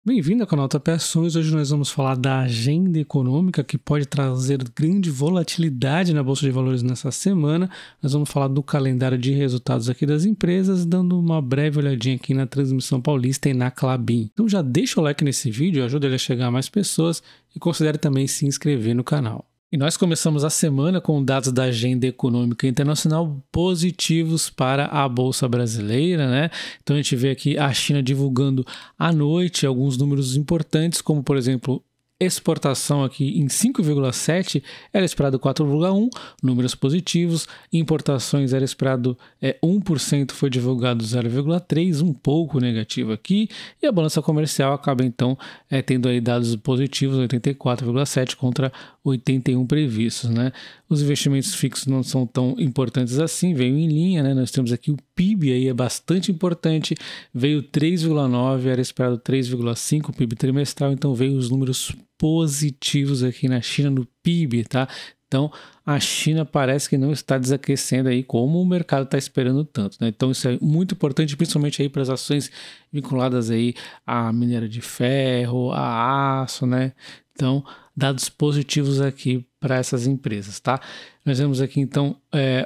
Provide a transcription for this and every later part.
Bem-vindo ao canal TP Ações. Hoje nós vamos falar da agenda econômica que pode trazer grande volatilidade na Bolsa de Valores nessa semana. Nós vamos falar do calendário de resultados aqui das empresas, dando uma breve olhadinha aqui na Transmissão Paulista e na Klabin. Então já deixa o like nesse vídeo, ajuda ele a chegar a mais pessoas e considere também se inscrever no canal. E nós começamos a semana com dados da agenda econômica internacional positivos para a Bolsa Brasileira, né? Então a gente vê aqui a China divulgando à noite alguns números importantes, como por exemplo, exportação aqui em 5,7, era esperado 4,1, números positivos. Importações era esperado 1%, foi divulgado 0,3, um pouco negativo aqui. E a balança comercial acaba então tendo aí dados positivos, 84,7 contra 81 previstos, né? Os investimentos fixos não são tão importantes assim, veio em linha, né? Nós temos aqui o PIB aí é bastante importante, veio 3,9, era esperado 3,5 o PIB trimestral, então veio os números positivos aqui na China no PIB, tá? Então a China parece que não está desaquecendo aí como o mercado está esperando tanto, né? Então isso é muito importante, principalmente aí para as ações vinculadas aí a minério de ferro, a aço, né? Então dados positivos aqui para essas empresas, tá? Nós vemos aqui então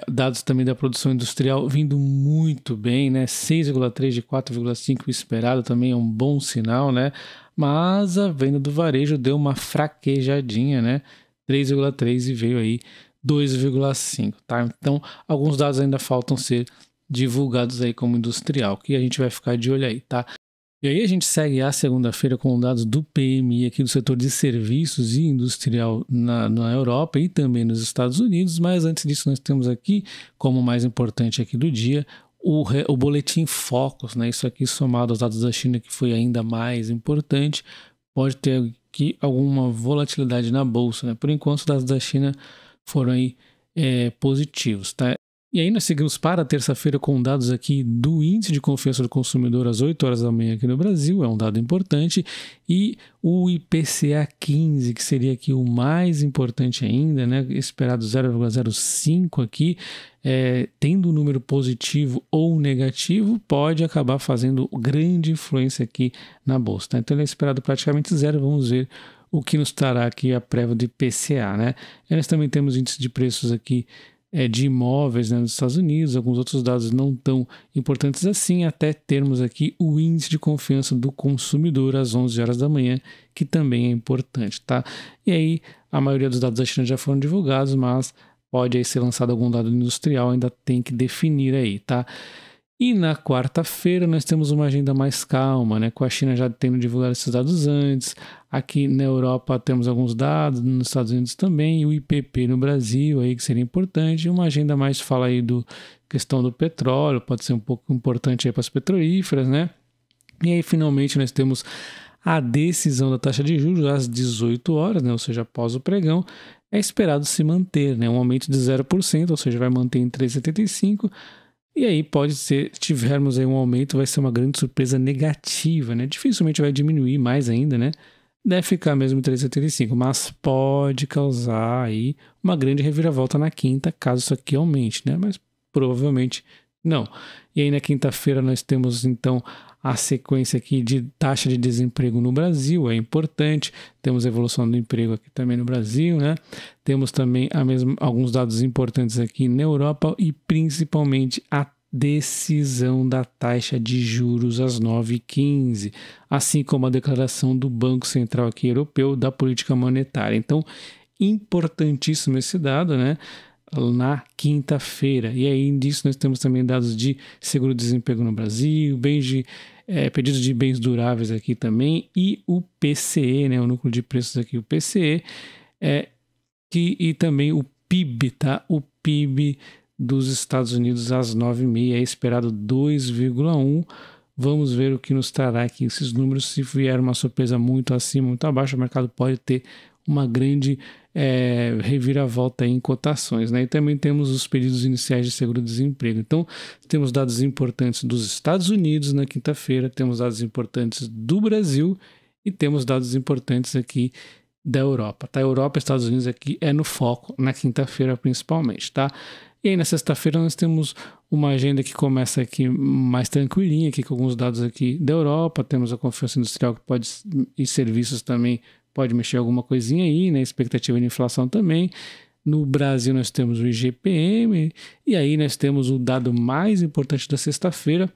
dados também da produção industrial vindo muito bem, né? 6,3 de 4,5 esperado, também é um bom sinal, né? Mas a venda do varejo deu uma fraquejadinha, né? 3,3 e veio aí 2,5, tá? Então alguns dados ainda faltam ser divulgados aí como industrial, que a gente vai ficar de olho aí, tá? E aí a gente segue a segunda-feira com dados do PMI aqui do setor de serviços e industrial na Europa e também nos Estados Unidos, mas antes disso nós temos aqui, como mais importante aqui do dia, o boletim Focus, né? Isso aqui somado aos dados da China, que foi ainda mais importante, pode ter aqui alguma volatilidade na bolsa, né? Por enquanto os dados da China foram aí positivos, tá? E aí nós seguimos para a terça-feira com dados aqui do Índice de Confiança do Consumidor às 8 horas da manhã aqui no Brasil, é um dado importante, e o IPCA 15, que seria aqui o mais importante ainda, né, esperado 0,05 aqui, tendo um número positivo ou negativo, pode acabar fazendo grande influência aqui na Bolsa, tá? Então ele é esperado praticamente zero, vamos ver o que nos trará aqui a prévia do IPCA, né? E nós também temos índice de preços aqui de imóveis, né, nos Estados Unidos, alguns outros dados não tão importantes assim, até termos aqui o índice de confiança do consumidor às 11 horas da manhã, que também é importante, tá? E aí a maioria dos dados da China já foram divulgados, mas pode aí ser lançado algum dado industrial, ainda tem que definir aí, tá? E na quarta-feira nós temos uma agenda mais calma, né? Com a China já tendo divulgado esses dados antes. Aqui na Europa temos alguns dados, nos Estados Unidos também, e o IPP no Brasil aí que seria importante. Uma agenda mais fala aí do questão do petróleo, pode ser um pouco importante aí para as petrolíferas, né? E aí finalmente nós temos a decisão da taxa de juros às 18 horas, né? Ou seja, após o pregão, é esperado se manter, né? Um aumento de 0%, ou seja, vai manter em 3,75%. E aí pode ser, se tivermos aí um aumento, vai ser uma grande surpresa negativa, né? Dificilmente vai diminuir mais ainda, né? Deve ficar mesmo 3,75, mas pode causar aí uma grande reviravolta na quinta, caso isso aqui aumente, né? Mas provavelmente não. E aí na quinta-feira nós temos então a sequência aqui de taxa de desemprego no Brasil, é importante. Temos a evolução do emprego aqui também no Brasil, né? Temos também alguns dados importantes aqui na Europa e principalmente a decisão da taxa de juros às 9h15, assim como a declaração do Banco Central aqui europeu da política monetária. Então, importantíssimo esse dado, né? Na quinta-feira. E aí disso nós temos também dados de seguro-desemprego no Brasil, pedidos de bens duráveis aqui também, e o PCE, né, o núcleo de preços aqui, o PCE, e também o PIB, tá? O PIB dos Estados Unidos às 9h30 é esperado 2,1. Vamos ver o que nos trará aqui esses números. Se vier uma surpresa muito acima, muito abaixo, o mercado pode ter uma grande reviravolta em cotações, né? E também temos os pedidos iniciais de seguro-desemprego. Então, temos dados importantes dos Estados Unidos na quinta-feira, temos dados importantes do Brasil e temos dados importantes aqui da Europa, tá? Europa e Estados Unidos aqui é no foco na quinta-feira principalmente, tá? E aí na sexta-feira nós temos Uma agenda que começa aqui mais tranquilinha, aqui com alguns dados aqui da Europa, temos a confiança industrial que pode, e serviços também, pode mexer alguma coisinha aí, né? Expectativa de inflação também. No Brasil nós temos o IGPM, e aí nós temos o dado mais importante da sexta-feira,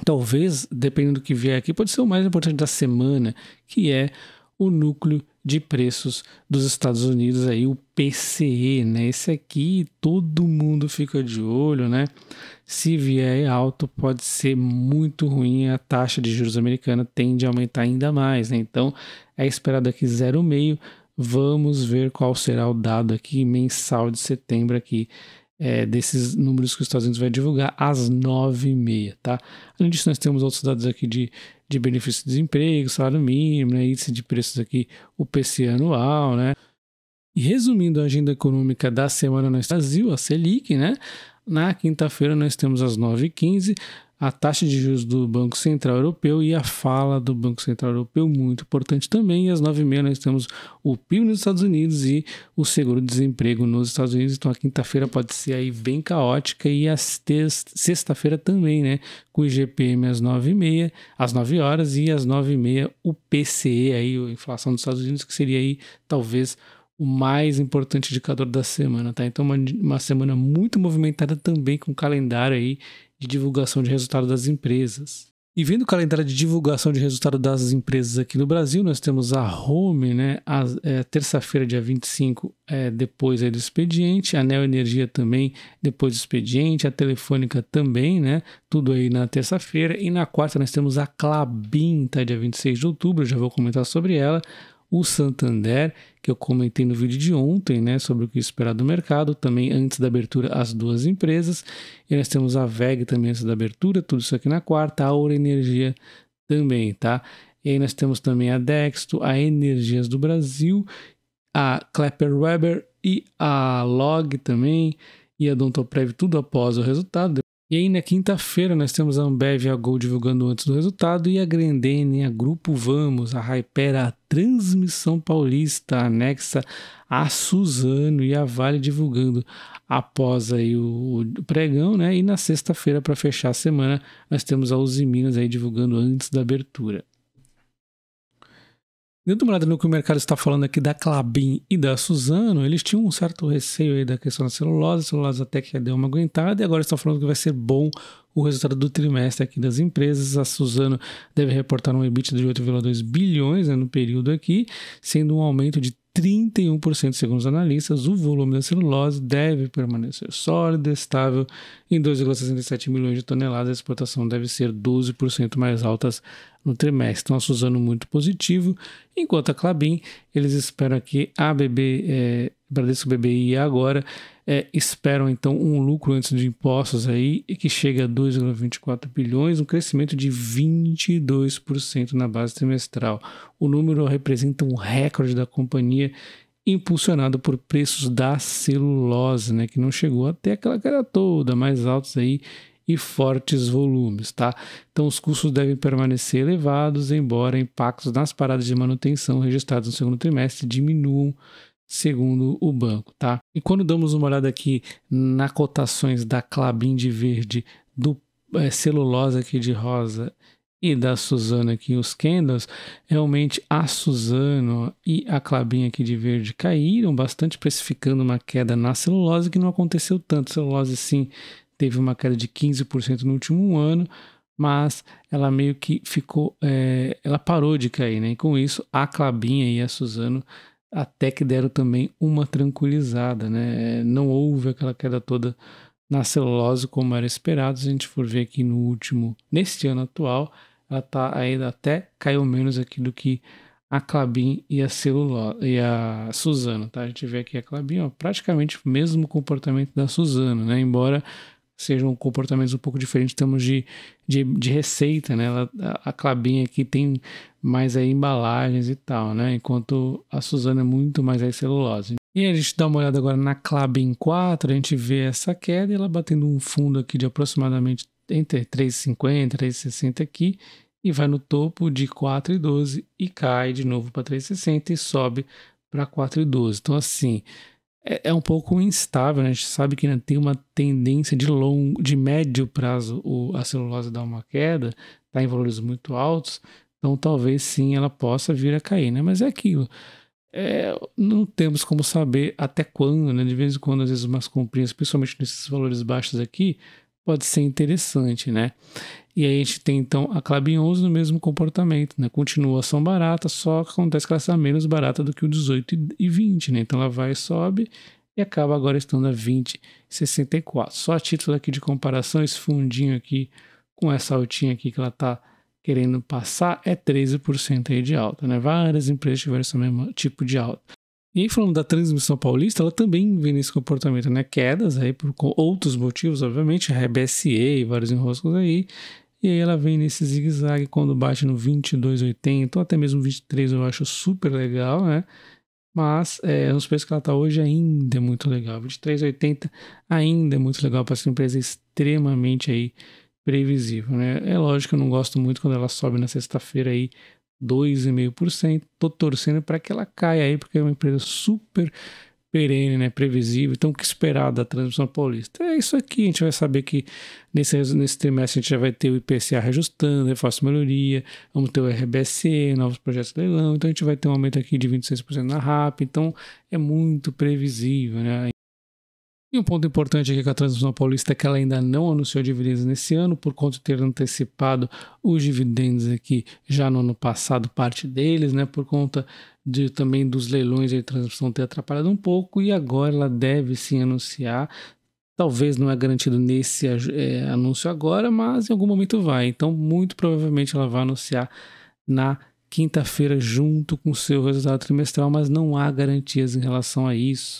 talvez, dependendo do que vier aqui, pode ser o mais importante da semana, que é o núcleo de preços dos Estados Unidos, aí, o PCE, né? Esse aqui todo mundo fica de olho, né? Se vier alto, pode ser muito ruim, a taxa de juros americana tende a aumentar ainda mais, né? Então, é esperado aqui 0,5. Vamos ver qual será o dado aqui mensal de setembro aqui, desses números que os Estados Unidos vai divulgar às 9h30, tá? Além disso, nós temos outros dados aqui de benefício de desemprego, salário mínimo, né? Índice de preços aqui, o PCE anual, né? E resumindo a agenda econômica da semana no Brasil, a Selic, né? Na quinta-feira nós temos às 9h15 a taxa de juros do Banco Central Europeu e a fala do Banco Central Europeu, muito importante também. E às 9h30 nós temos o PIB nos Estados Unidos e o seguro-desemprego nos Estados Unidos. Então a quinta-feira pode ser aí bem caótica, e a sexta-feira também, né? Com o IGPM às 9h30, às 9 horas, e às 9h30 o PCE, aí, a inflação dos Estados Unidos, que seria aí talvez o mais importante indicador da semana, tá? Então uma semana muito movimentada também, com o calendário aí de divulgação de resultado das empresas. E vendo o calendário de divulgação de resultado das empresas aqui no Brasil, nós temos a Home, né? Terça-feira, dia 25, depois aí do expediente, a Neo Energia também depois do expediente, a Telefônica também, né? Tudo aí na terça-feira. E na quarta nós temos a Klabin, tá? Dia 26 de outubro, eu já vou comentar sobre ela. O Santander, que eu comentei no vídeo de ontem, né, sobre o que esperar do mercado, também antes da abertura, as duas empresas. E nós temos a WEG também antes da abertura, tudo isso aqui na quarta, a Aura Energia também, tá? E aí nós temos também a Dexto, a Energias do Brasil, a Klepper Weber e a Log também, e a Odontoprev, tudo após o resultado. E aí na quinta-feira nós temos a Ambev e a Gol divulgando antes do resultado, e a Grendene, a Grupo Vamos, a Hypera, a Transmissão Paulista, a Nexa, a Suzano e a Vale divulgando após aí o pregão, né? E na sexta-feira, para fechar a semana, nós temos a Uzi Minas aí divulgando antes da abertura. Dando uma olhada no que o mercado está falando aqui da Klabin e da Suzano, eles tinham um certo receio aí da questão da celulose, a celulose até que deu uma aguentada, e agora estão falando que vai ser bom o resultado do trimestre aqui das empresas. A Suzano deve reportar um EBITDA de 8,2 bilhões, né, no período aqui, sendo um aumento de 31% segundo os analistas. O volume da celulose deve permanecer sólido, estável em 2,67 milhões de toneladas. A exportação deve ser 12% mais altas no trimestre. Então a Suzano muito positivo, enquanto a Klabin, eles esperam que a Bradesco BBI agora esperam então um lucro antes de impostos aí, que chega a 2,24 bilhões, um crescimento de 22% na base trimestral. O número representa um recorde da companhia, impulsionado por preços da celulose, né, que não chegou até aquela queda toda, mais altos aí e fortes volumes, tá? Então os custos devem permanecer elevados, embora impactos nas paradas de manutenção registrados no segundo trimestre diminuam, segundo o banco, tá? E quando damos uma olhada aqui nas cotações da Klabin de verde, do celulose aqui de rosa e da Suzano aqui, os candles, realmente a Suzano e a Klabin aqui de verde caíram bastante, precificando uma queda na celulose que não aconteceu tanto. A celulose sim teve uma queda de 15% no último ano, mas ela meio que ficou, ela parou de cair, né? E com isso a Klabin e a Suzano até que deram também uma tranquilizada, né? Não houve aquela queda toda na celulose como era esperado. Se a gente for ver aqui neste ano atual, ela tá ainda até caiu menos aqui do que a Klabin e a Suzano, tá? A gente vê aqui a Klabin, ó, praticamente o mesmo comportamento da Suzano, né? Embora sejam comportamentos um pouco diferentes em termos de receita, né? A Klabin aqui tem mais aí embalagens e tal, né? Enquanto a Suzano é muito mais aí celulose. E a gente dá uma olhada agora na Klabin 4, a gente vê essa queda e ela batendo um fundo aqui de aproximadamente entre 3,50 e 3,60 aqui, e vai no topo de 4,12 e cai de novo para 3,60 e sobe para 4,12. Então assim, é um pouco instável, né? A gente sabe que ainda tem uma tendência de médio prazo a celulose dar uma queda, está em valores muito altos, então talvez sim ela possa vir a cair, né? Mas é aquilo. Não temos como saber até quando, né? De vez em quando, às vezes, umas comprinhas, principalmente nesses valores baixos aqui, pode ser interessante, né? E aí a gente tem, então, a Klabin 11 no mesmo comportamento, né? Continuação barata, só que acontece que ela está menos barata do que o 18 e 20, né? Então ela vai e sobe e acaba agora estando a 20,64. Só a título aqui de comparação, esse fundinho aqui com essa altinha aqui que ela está querendo passar é 13% aí de alta, né? Várias empresas tiveram esse mesmo tipo de alta. E aí, falando da Transmissão Paulista, ela também vem nesse comportamento, né? Quedas aí por outros motivos, obviamente, a BSE e vários enroscos aí. E aí ela vem nesse zigue-zague quando bate no 22,80 ou até mesmo 23, eu acho super legal, né? Mas nos preços que ela está hoje ainda é muito legal. 23,80 ainda é muito legal para essa empresa extremamente aí previsível, né? É lógico que eu não gosto muito quando ela sobe na sexta-feira aí 2,5%. Tô torcendo para que ela caia aí, porque é uma empresa super perene, né, previsível. Então, o que esperar da Transmissão Paulista? É isso aqui, a gente vai saber que nesse trimestre a gente já vai ter o IPCA reajustando, reforço melhoria, vamos ter o RBSE, novos projetos de leilão, então a gente vai ter um aumento aqui de 26% na RAP, então é muito previsível, né? E um ponto importante aqui com a Transmissão Paulista é que ela ainda não anunciou dividendos nesse ano, por conta de ter antecipado os dividendos aqui já no ano passado, parte deles, né? Por conta também dos leilões de transmissão ter atrapalhado um pouco, e agora ela deve sim anunciar. Talvez não é garantido nesse anúncio agora, mas em algum momento vai. Então, muito provavelmente ela vai anunciar na quinta-feira junto com o seu resultado trimestral, mas não há garantias em relação a isso.